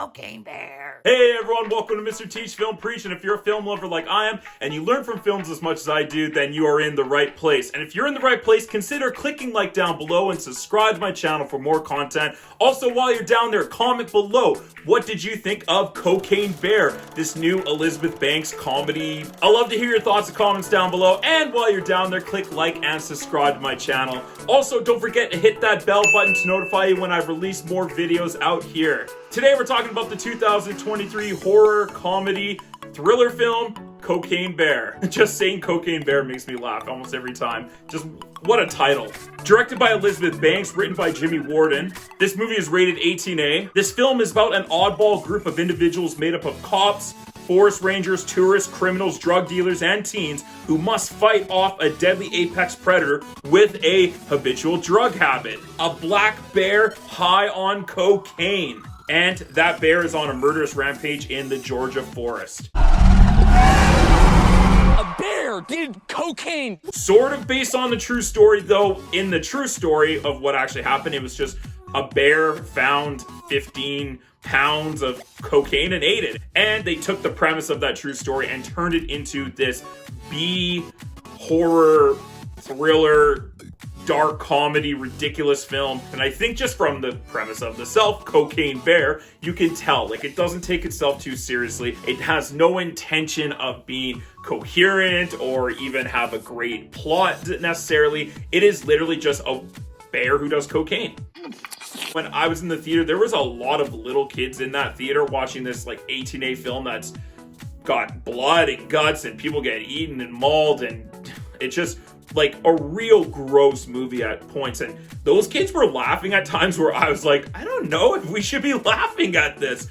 Cocaine Bear. Hey everyone, welcome to Mr. Teach Film Preach, and if you're a film lover like I am, and you learn from films as much as I do, then you are in the right place. And if you're in the right place, consider clicking like down below and subscribe to my channel for more content. Also, while you're down there, comment below, what did you think of Cocaine Bear, this new Elizabeth Banks comedy? I'd love to hear your thoughts and comments down below, and while you're down there, click like and subscribe to my channel. Also, don't forget to hit that bell button to notify you when I release more videos out here. Today we're talking about the 2023 horror comedy thriller film Cocaine Bear. Just saying Cocaine Bear makes me laugh almost every time. Just what a title. Directed by Elizabeth Banks, written by Jimmy Warden. This movie is rated 18A. This film is about an oddball group of individuals made up of cops, forest rangers, tourists, criminals, drug dealers, and teens who must fight off a deadly apex predator with a habitual drug habit. A black bear high on cocaine. And that bear is on a murderous rampage in the Georgia forest. A bear did cocaine! Sort of based on the true story, though. In the true story of what actually happened, it was just a bear found 15 pounds of cocaine and ate it. And they took the premise of that true story and turned it into this B horror thriller dark comedy ridiculous film. And I think just from the premise of the Cocaine Bear, you can tell like it doesn't take itself too seriously. It has no intention of being coherent or even have a great plot necessarily. It is literally just a bear who does cocaine. When I was in the theater, there was a lot of little kids in that theater watching this like 18A film that's got blood and guts and people get eaten and mauled, and it's just like a real gross movie at points. And those kids were laughing at times where I was like, I don't know if we should be laughing at this.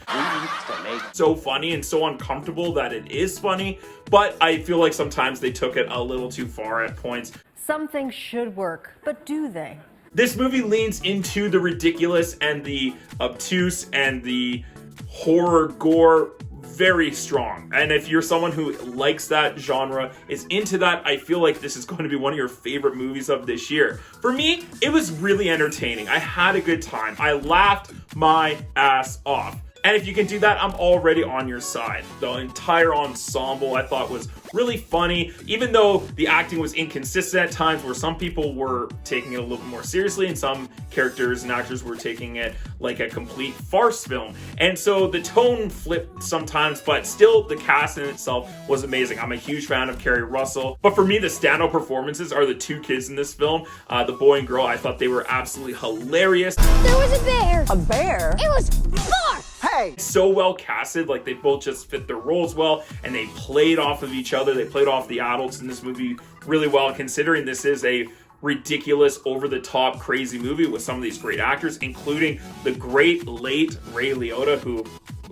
So funny and so uncomfortable that it is funny, but I feel like sometimes they took it a little too far at points. Some things should work, but do they? This movie leans into the ridiculous and the obtuse and the horror gore very strong. And if you're someone who likes that genre, is into that, I feel like this is going to be one of your favorite movies of this year. For me, it was really entertaining. I had a good time. I laughed my ass off. And if you can do that, I'm already on your side. The entire ensemble I thought was really funny, even though the acting was inconsistent at times where some people were taking it a little more seriously and some characters and actors were taking it like a complete farce film. And so the tone flipped sometimes, but still the cast in itself was amazing. I'm a huge fan of Kerry Russell. But for me, the standout performances are the two kids in this film, the boy and girl. I thought they were absolutely hilarious. There was a bear. A bear? It was four. Hey! So well casted, like they both just fit their roles well, and they played off of each other. They played off the adults in this movie really well, considering this is a ridiculous, over-the-top, crazy movie with some of these great actors, including the great late Ray Liotta, who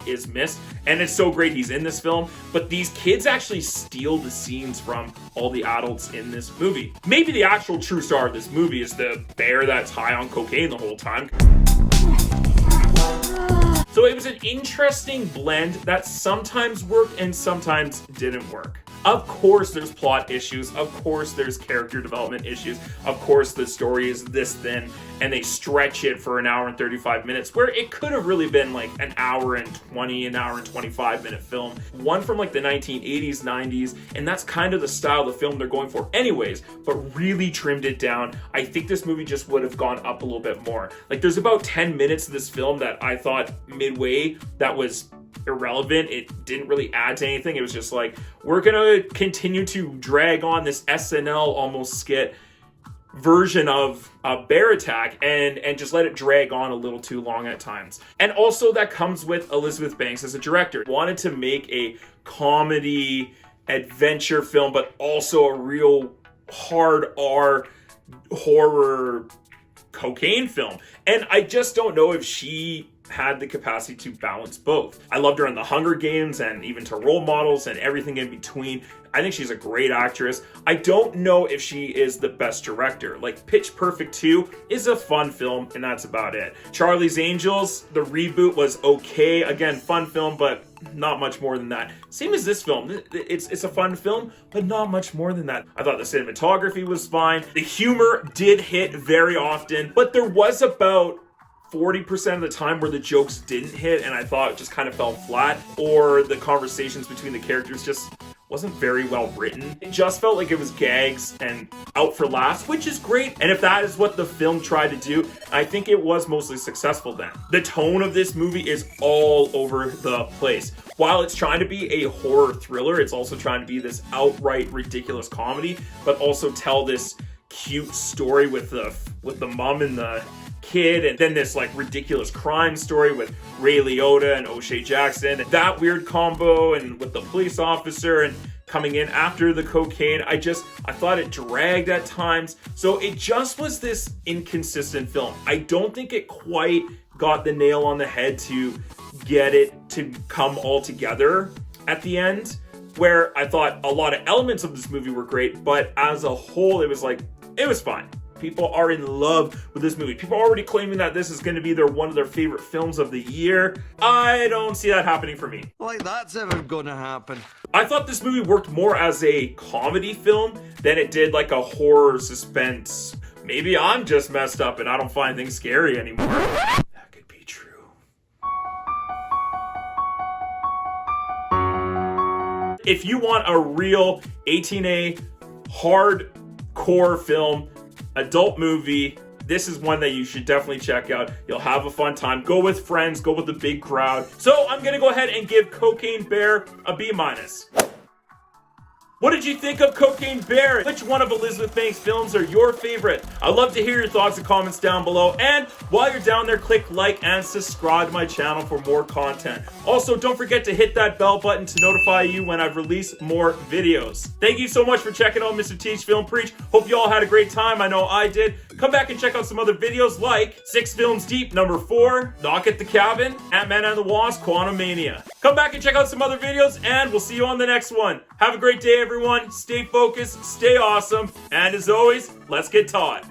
is missed. And it's so great he's in this film, but these kids actually steal the scenes from all the adults in this movie. Maybe the actual true star of this movie is the bear that's high on cocaine the whole time. So it was an interesting blend that sometimes worked and sometimes didn't work. Of course there's plot issues, of course there's character development issues, of course the story is this thin and they stretch it for an hour and 35 minutes where it could have really been like an hour and 20, an hour and 25 minute film. One from like the 1980s, 90s, and that's kind of the style of the film they're going for anyways, but really trimmed it down. I think this movie just would have gone up a little bit more. Like there's about 10 minutes of this film that I thought midway that was irrelevant. It didn't really add to anything. It was just like, we're gonna continue to drag on this SNL almost skit version of a bear attack and just let it drag on a little too long at times. And also that comes with Elizabeth Banks as a director. Wanted to make a comedy adventure film, but also a real hard R horror cocaine film. And I just don't know if she had the capacity to balance both. I loved her in The Hunger Games and even to Role Models and everything in between. I think she's a great actress. I don't know if she is the best director. Like Pitch Perfect 2 is a fun film and that's about it. Charlie's Angels, the reboot was okay. Again, fun film, but not much more than that. Same as this film. It's a fun film, but not much more than that. I thought the cinematography was fine. The humor did hit very often, but there was about 40% of the time where the jokes didn't hit and I thought it just kind of fell flat, or the conversations between the characters just wasn't very well written. It just felt like it was gags and out for laughs, which is great. And if that is what the film tried to do, I think it was mostly successful then. The tone of this movie is all over the place. While it's trying to be a horror thriller, it's also trying to be this outright ridiculous comedy, but also tell this cute story with the mom and the kid, and then this like ridiculous crime story with Ray Liotta and O'Shea Jackson, and that weird combo, and with the police officer and coming in after the cocaine. I thought it dragged at times. So it just was this inconsistent film. I don't think it quite got the nail on the head to get it to come all together at the end, where I thought a lot of elements of this movie were great, but as a whole, it was fine. People are in love with this movie. People are already claiming that this is going to be one of their favorite films of the year. I don't see that happening for me. Like that's ever gonna happen. I thought this movie worked more as a comedy film than it did like a horror suspense. Maybe I'm just messed up and I don't find things scary anymore. That could be true. If you want a real 18A hardcore film, adult movie, this is one that you should definitely check out. You'll have a fun time. Go with friends, go with a big crowd. So I'm gonna go ahead and give Cocaine Bear a B-. What did you think of Cocaine Bear? Which one of Elizabeth Banks' films are your favorite? I'd love to hear your thoughts and comments down below. And while you're down there, click like and subscribe to my channel for more content. Also, don't forget to hit that bell button to notify you when I've released more videos. Thank you so much for checking out Mr. Teach Film Preach. Hope you all had a great time. I know I did. Come back and check out some other videos like 6 Films Deep, number 4, Knock at the Cabin, Ant-Man and the Wasp, Quantumania. Come back and check out some other videos, and we'll see you on the next one. Have a great day, everyone. Stay focused, stay awesome, and as always, let's get taught.